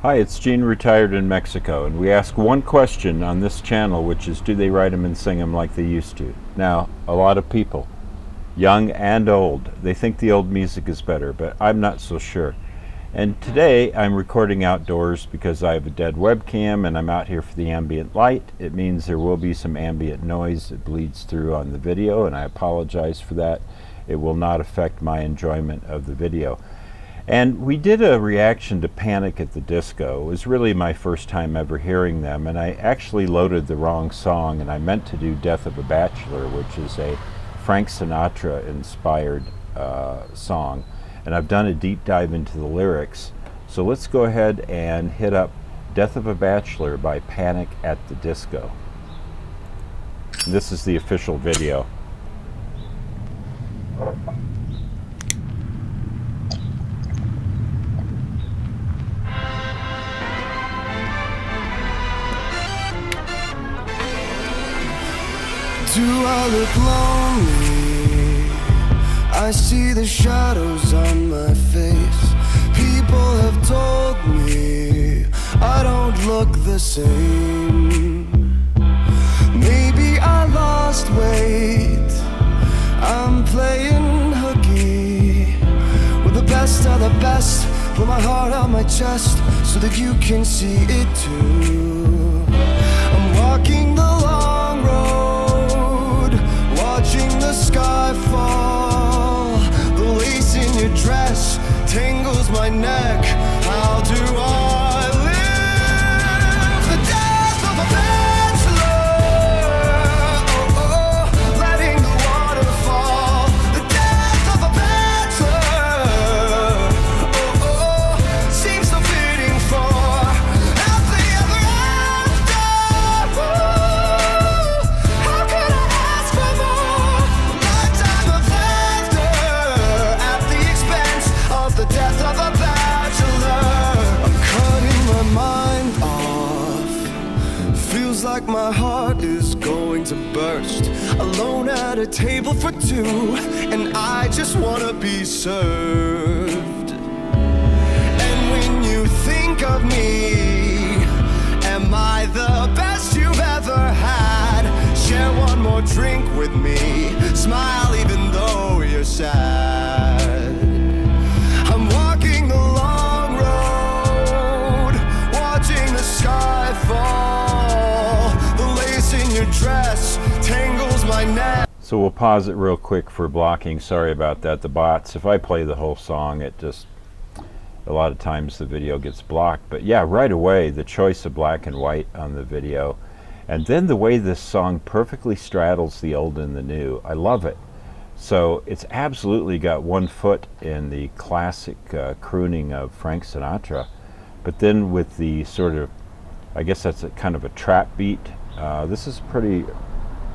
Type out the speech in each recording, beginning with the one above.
Hi, it's Gene, retired in Mexico, and we ask one question on this channel, which is, do they write them and sing them like they used to? Now, a lot of people, young and old, they think the old music is better, but I'm not so sure. And today I'm recording outdoors because I have a dead webcam and I'm out here for the ambient light. It means there will be some ambient noise that bleeds through on the video, and I apologize for that. It will not affect my enjoyment of the video. And we did a reaction to Panic at the Disco. It was really my first time ever hearing them, and I actually loaded the wrong song, and I meant to do Death of a Bachelor, which is a Frank Sinatra inspired song. And I've done a deep dive into the lyrics. So let's go ahead and hit up Death of a Bachelor by Panic at the Disco. And this is the official video. Do I look lonely? I see the shadows on my face. People have told me I don't look the same. Maybe I lost weight. I'm playing hooky with the best of the best. Put my heart on my chest so that you can see it too. I'm walking the long road, watching the sky fall. The lace in your dress tangles my neck. How do I live the death of a bachelor? Oh, oh, letting the water fall. The death of a bachelor. Oh, oh, seems so fitting for happily ever after. Oh, how could I ask for more? A lifetime of laughter at the expense of the death of a bachelor. I'm cutting my mind off. Feels like my heart is going to burst. Alone at a table for two, and I just wanna be served. And when you think of me, am I the best you've ever had? Share one more drink with me. Smile even though you're sad. I'm walking the long road, watching the sky fall. The lace in your dress tangles my neck. So we'll pause it real quick for blocking. Sorry about that, the bots. If I play the whole song, it just, a lot of times the video gets blocked. But yeah, right away, the choice of black and white on the video. And then the way this song perfectly straddles the old and the new. I love it. So it's absolutely got one foot in the classic crooning of Frank Sinatra. But then with the sort of, I guess that's a kind of a trap beat. This is pretty,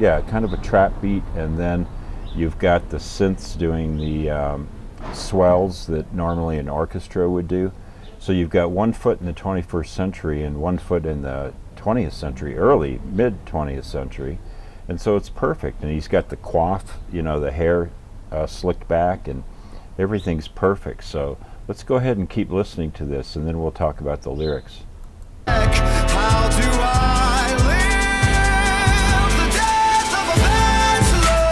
yeah, kind of a trap beat. And then you've got the synths doing the swells that normally an orchestra would do. So you've got one foot in the 21st century and one foot in the 20th century, early, mid-20th century. And so it's perfect. And he's got the coif, you know, the hair slicked back, and everything's perfect. So let's go ahead and keep listening to this, and then we'll talk about the lyrics. How do I live the death of a bachelor?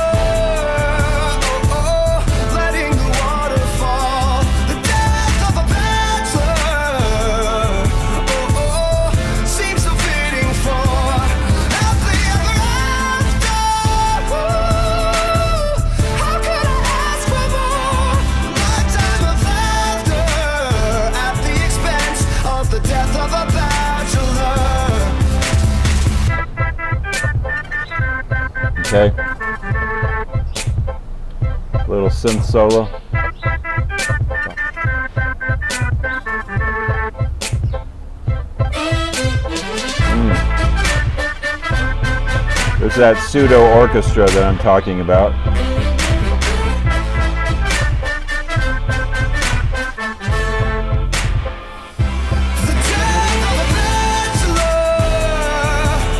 Oh, oh, letting the water fall. The death of a bachelor. Oh, oh, seems so fitting for happily ever after. Oh, how could I ask for more? A lifetime of laughter at the expense of the death of a bachelor. Okay. Little synth solo. There's that pseudo orchestra that I'm talking about. The death of a bachelor.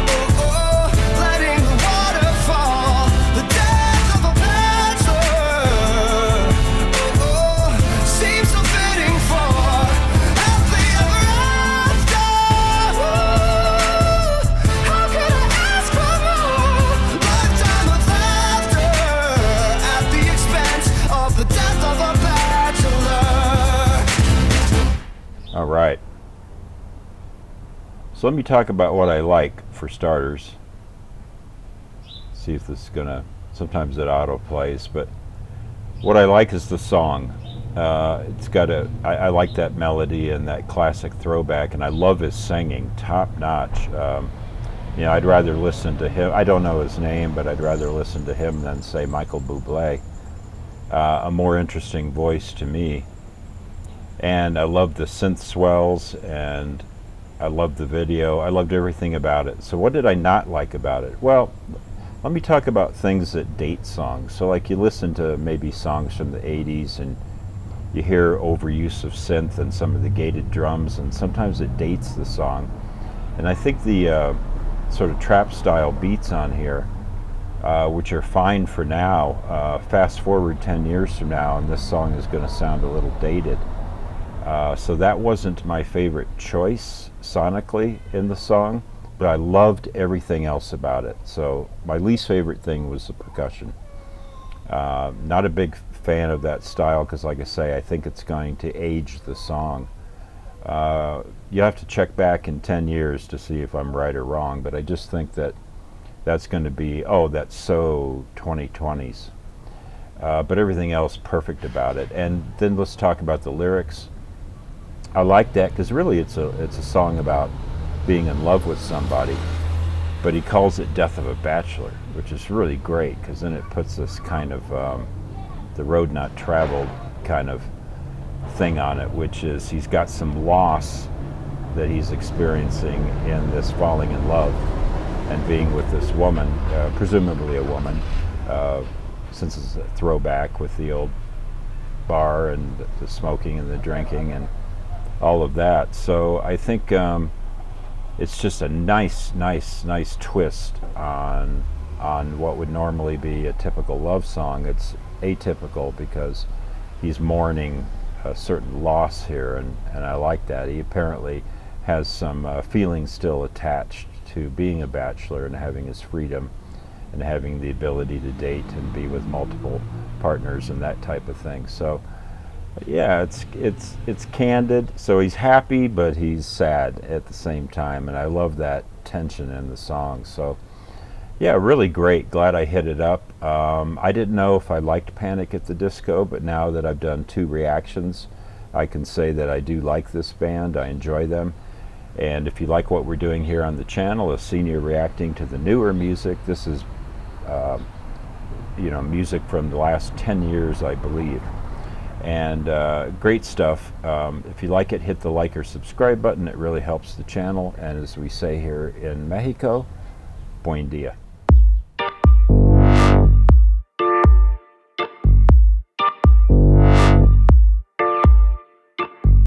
Oh, oh, letting the water fall. The death of a bachelor. Oh, oh, seems so fitting for happily ever So let me talk about what I like for starters. See if this is gonna, sometimes it auto plays, but what I like is the song. It's got I like that melody and that classic throwback, and I love his singing, top notch. You know, I'd rather listen to him. I don't know his name, but I'd rather listen to him than, say, Michael Bublé. A more interesting voice to me. And I love the synth swells, and I loved the video. I loved everything about it. So what did I not like about it? Well, let me talk about things that date songs. So like you listen to maybe songs from the 80s and you hear overuse of synth and some of the gated drums, and sometimes it dates the song. And I think the sort of trap style beats on here, which are fine for now, fast forward 10 years from now and this song is going to sound a little dated. So that wasn't my favorite choice sonically in the song, but I loved everything else about it. So my least favorite thing was the percussion. Not a big fan of that style because, like I say, I think it's going to age the song. You have to check back in 10 years to see if I'm right or wrong, but I just think that that's going to be, oh, that's so 2020s. But everything else perfect about it. And then let's talk about the lyrics. I like that because really it's a song about being in love with somebody, but he calls it Death of a Bachelor, which is really great because then it puts this kind of the road not traveled kind of thing on it, which is he's got some loss that he's experiencing in this falling in love and being with this woman, presumably a woman, since it's a throwback with the old bar and the smoking and the drinking and all of that. So I think it's just a nice twist on what would normally be a typical love song. It's atypical because he's mourning a certain loss here, and I like that. He apparently has some feelings still attached to being a bachelor and having his freedom and having the ability to date and be with multiple partners and that type of thing. So yeah, it's candid. So he's happy, but he's sad at the same time, and I love that tension in the song. So yeah, really great. Glad I hit it up. I didn't know if I liked Panic at the Disco, but now that I've done 2 reactions, I can say that I do like this band. I enjoy them. And if you like what we're doing here on the channel, a senior reacting to the newer music, this is you know, music from the last 10 years, I believe. And great stuff. If you like it, hit the like or subscribe button. It really helps the channel. And as we say here in Mexico, buen dia.